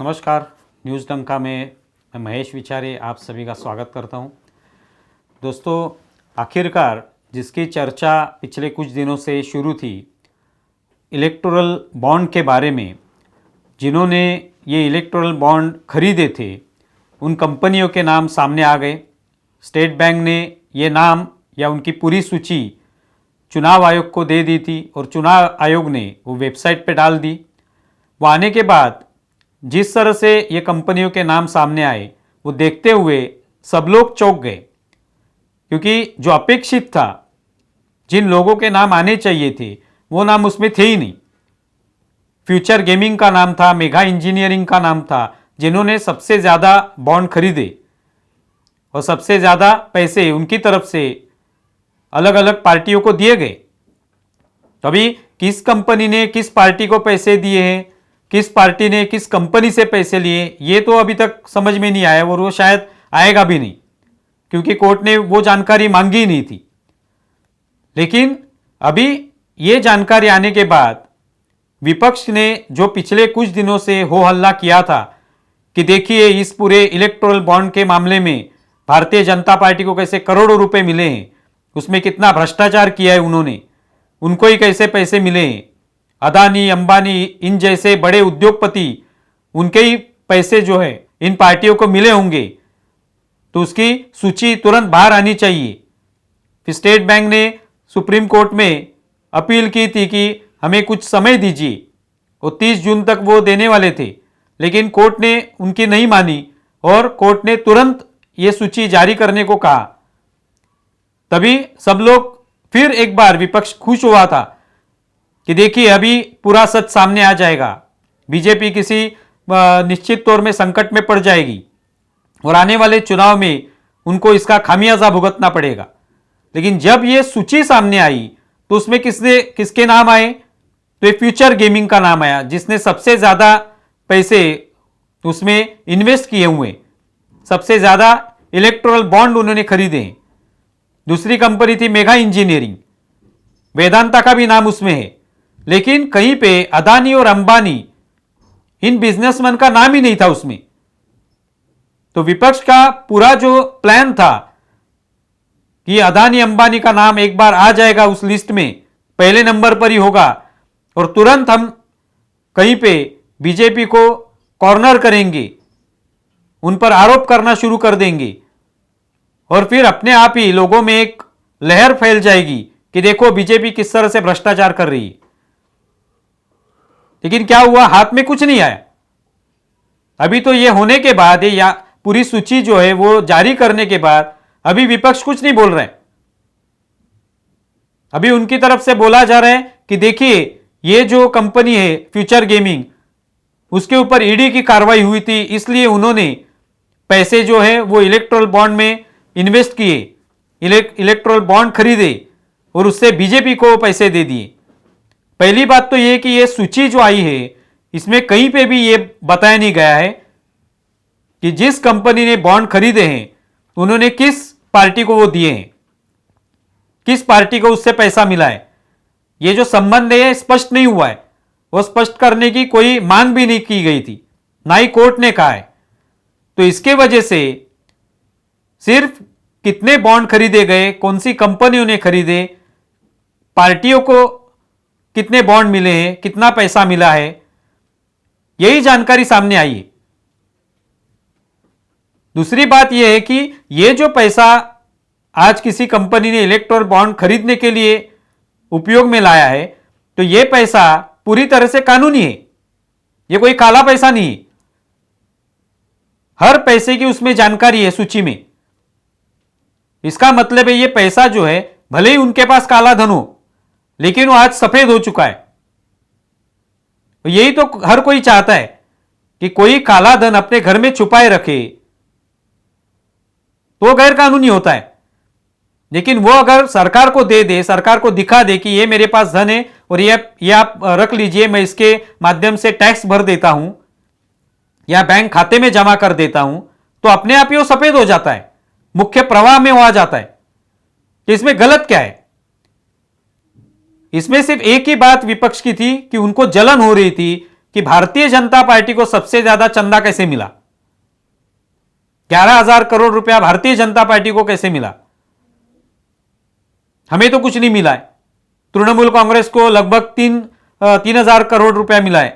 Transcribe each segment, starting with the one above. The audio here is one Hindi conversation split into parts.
नमस्कार, न्यूज़ डंका में मैं महेश विचारे आप सभी का स्वागत करता हूं। दोस्तों, आखिरकार जिसकी चर्चा पिछले कुछ दिनों से शुरू थी, इलेक्टोरल बॉन्ड के बारे में, जिन्होंने ये इलेक्टोरल बॉन्ड खरीदे थे उन कंपनियों के नाम सामने आ गए। स्टेट बैंक ने ये नाम या उनकी पूरी सूची चुनाव आयोग को दे दी थी और चुनाव आयोग ने वो वेबसाइट पे डाल दी। वो आने के बाद जिस तरह से ये कंपनियों के नाम सामने आए, वो देखते हुए सब लोग चौंक गए, क्योंकि जो अपेक्षित था, जिन लोगों के नाम आने चाहिए थे वो नाम उसमें थे ही नहीं। फ्यूचर गेमिंग का नाम था, मेगा इंजीनियरिंग का नाम था, जिन्होंने सबसे ज़्यादा बॉन्ड खरीदे और सबसे ज़्यादा पैसे उनकी तरफ से अलग अलग पार्टियों को दिए गए। तभी किस कंपनी ने किस पार्टी को पैसे दिए हैं, किस पार्टी ने किस कंपनी से पैसे लिए, ये तो अभी तक समझ में नहीं आया और वो शायद आएगा भी नहीं, क्योंकि कोर्ट ने वो जानकारी मांगी ही नहीं थी। लेकिन अभी ये जानकारी आने के बाद विपक्ष ने जो पिछले कुछ दिनों से हो हल्ला किया था कि देखिए इस पूरे इलेक्टोरल बॉन्ड के मामले में भारतीय जनता पार्टी को कैसे करोड़ों रुपए मिले हैं, उसमें कितना भ्रष्टाचार किया है उन्होंने, उनको ही कैसे पैसे मिले हैं, अदानी अंबानी इन जैसे बड़े उद्योगपति, उनके ही पैसे जो है इन पार्टियों को मिले होंगे, तो उसकी सूची तुरंत बाहर आनी चाहिए। फिर स्टेट बैंक ने सुप्रीम कोर्ट में अपील की थी कि हमें कुछ समय दीजिए, और 30 जून तक वो देने वाले थे, लेकिन कोर्ट ने उनकी नहीं मानी और कोर्ट ने तुरंत ये सूची जारी करने को कहा। तभी सब लोग फिर एक बार विपक्ष खुश हुआ था कि देखिए अभी पूरा सच सामने आ जाएगा, बीजेपी किसी निश्चित तौर में संकट में पड़ जाएगी और आने वाले चुनाव में उनको इसका खामियाजा भुगतना पड़ेगा। लेकिन जब ये सूची सामने आई तो उसमें किसके नाम आए, तो ये फ्यूचर गेमिंग का नाम आया, जिसने सबसे ज्यादा पैसे उसमें इन्वेस्ट किए हुए, सबसे ज्यादा इलेक्टोरल बॉन्ड उन्होंने खरीदे। दूसरी कंपनी थी मेगा इंजीनियरिंग, वेदांता का भी नाम उसमें है, लेकिन कहीं पे अदानी और अंबानी इन बिजनेसमैन का नाम ही नहीं था उसमें। तो विपक्ष का पूरा जो प्लान था कि अदानी अंबानी का नाम एक बार आ जाएगा उस लिस्ट में, पहले नंबर पर ही होगा और तुरंत हम कहीं पे बीजेपी को कॉर्नर करेंगे, उन पर आरोप करना शुरू कर देंगे और फिर अपने आप ही लोगों में एक लहर फैल जाएगी कि देखो बीजेपी किस तरह से भ्रष्टाचार कर रही है। लेकिन क्या हुआ, हाथ में कुछ नहीं आया। अभी तो ये होने के बाद, या पूरी सूची जो है वो जारी करने के बाद, अभी विपक्ष कुछ नहीं बोल रहे। अभी उनकी तरफ से बोला जा रहा है कि देखिए ये जो कंपनी है फ्यूचर गेमिंग, उसके ऊपर ईडी की कार्रवाई हुई थी, इसलिए उन्होंने पैसे जो है वो इलेक्टोरल बॉन्ड में इन्वेस्ट किए, इलेक्टोरल बॉन्ड खरीदे और उससे बीजेपी को पैसे दे दिए। पहली बात तो ये कि ये सूची जो आई है इसमें कहीं पे भी ये बताया नहीं गया है कि जिस कंपनी ने बॉन्ड खरीदे हैं उन्होंने किस पार्टी को वो दिए हैं, किस पार्टी को उससे पैसा मिला है। ये जो संबंध है स्पष्ट नहीं हुआ है, वो स्पष्ट करने की कोई मांग भी नहीं की गई थी, ना ही कोर्ट ने कहा है। तो इसके वजह से सिर्फ कितने बॉन्ड खरीदे गए, कौन सी कंपनियों ने खरीदे, पार्टियों को कितने बॉन्ड मिले हैं, कितना पैसा मिला है, यही जानकारी सामने आई है। दूसरी बात यह है कि यह जो पैसा आज किसी कंपनी ने इलेक्टोरल बॉन्ड खरीदने के लिए उपयोग में लाया है, तो यह पैसा पूरी तरह से कानूनी है, यह कोई काला पैसा नहीं है। हर पैसे की उसमें जानकारी है सूची में। इसका मतलब है ये पैसा जो है, भले ही उनके पास काला धन हो, लेकिन वो आज सफेद हो चुका है। यही तो हर कोई चाहता है कि कोई काला धन अपने घर में छुपाए रखे, तो गैर कानूनी होता है। लेकिन वो अगर सरकार को दे दे, सरकार को दिखा दे कि ये मेरे पास धन है और ये आप रख लीजिए, मैं इसके माध्यम से टैक्स भर देता हूं या बैंक खाते में जमा कर देता हूं, तो अपने आप ही वो सफेद हो जाता है, मुख्य प्रवाह में वो आ जाता है। कि इसमें गलत क्या है? इसमें सिर्फ एक ही बात विपक्ष की थी कि उनको जलन हो रही थी कि भारतीय जनता पार्टी को सबसे ज्यादा चंदा कैसे मिला, 11,000 करोड़ रुपया भारतीय जनता पार्टी को कैसे मिला। हमें तो कुछ नहीं मिला है। तृणमूल कांग्रेस को लगभग 3,000 करोड़ रुपया मिला है,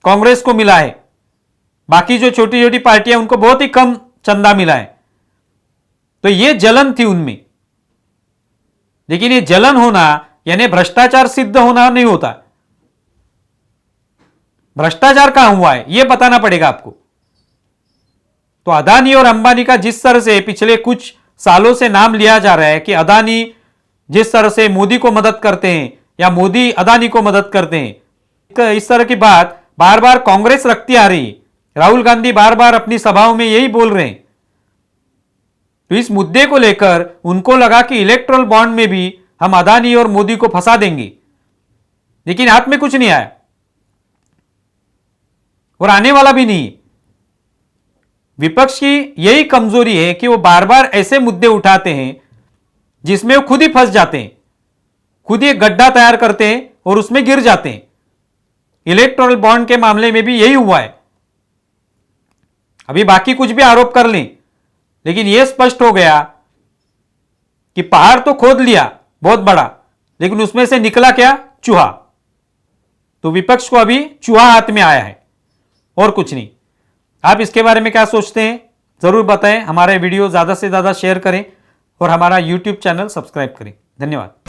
कांग्रेस को मिला है। बाकी जो छोटी छोटी पार्टियां उनको बहुत ही कम चंदा मिला है। तो यह जलन थी उनमें। लेकिन ये जलन होना यानी भ्रष्टाचार सिद्ध होना नहीं होता। भ्रष्टाचार कहां हुआ है यह बताना पड़ेगा आपको। तो अदानी और अंबानी का जिस तरह से पिछले कुछ सालों से नाम लिया जा रहा है कि अदानी जिस तरह से मोदी को मदद करते हैं या मोदी अदानी को मदद करते हैं, इस तरह की बात बार बार कांग्रेस रखती आ रही है। राहुल गांधी बार बार अपनी सभाओं में यही बोल रहे हैं। तो इस मुद्दे को लेकर उनको लगा कि इलेक्ट्रल बॉन्ड में भी हम अदानी और मोदी को फंसा देंगे, लेकिन हाथ में कुछ नहीं आया और आने वाला भी नहीं। विपक्ष की यही कमजोरी है कि वो बार बार ऐसे मुद्दे उठाते हैं जिसमें वो खुद ही फंस जाते हैं, खुद ही एक गड्ढा तैयार करते हैं और उसमें गिर जाते हैं। इलेक्टोरल बॉन्ड के मामले में भी यही हुआ है। अभी बाकी कुछ भी आरोप कर लें, लेकिन यह स्पष्ट हो गया कि पहाड़ तो खोद लिया बहुत बड़ा, लेकिन उसमें से निकला क्या? चूहा। तो विपक्ष को अभी चूहा हाथ में आया है और कुछ नहीं। आप इसके बारे में क्या सोचते हैं जरूर बताएं। हमारे वीडियो ज्यादा से ज्यादा शेयर करें और हमारा YouTube चैनल सब्सक्राइब करें। धन्यवाद।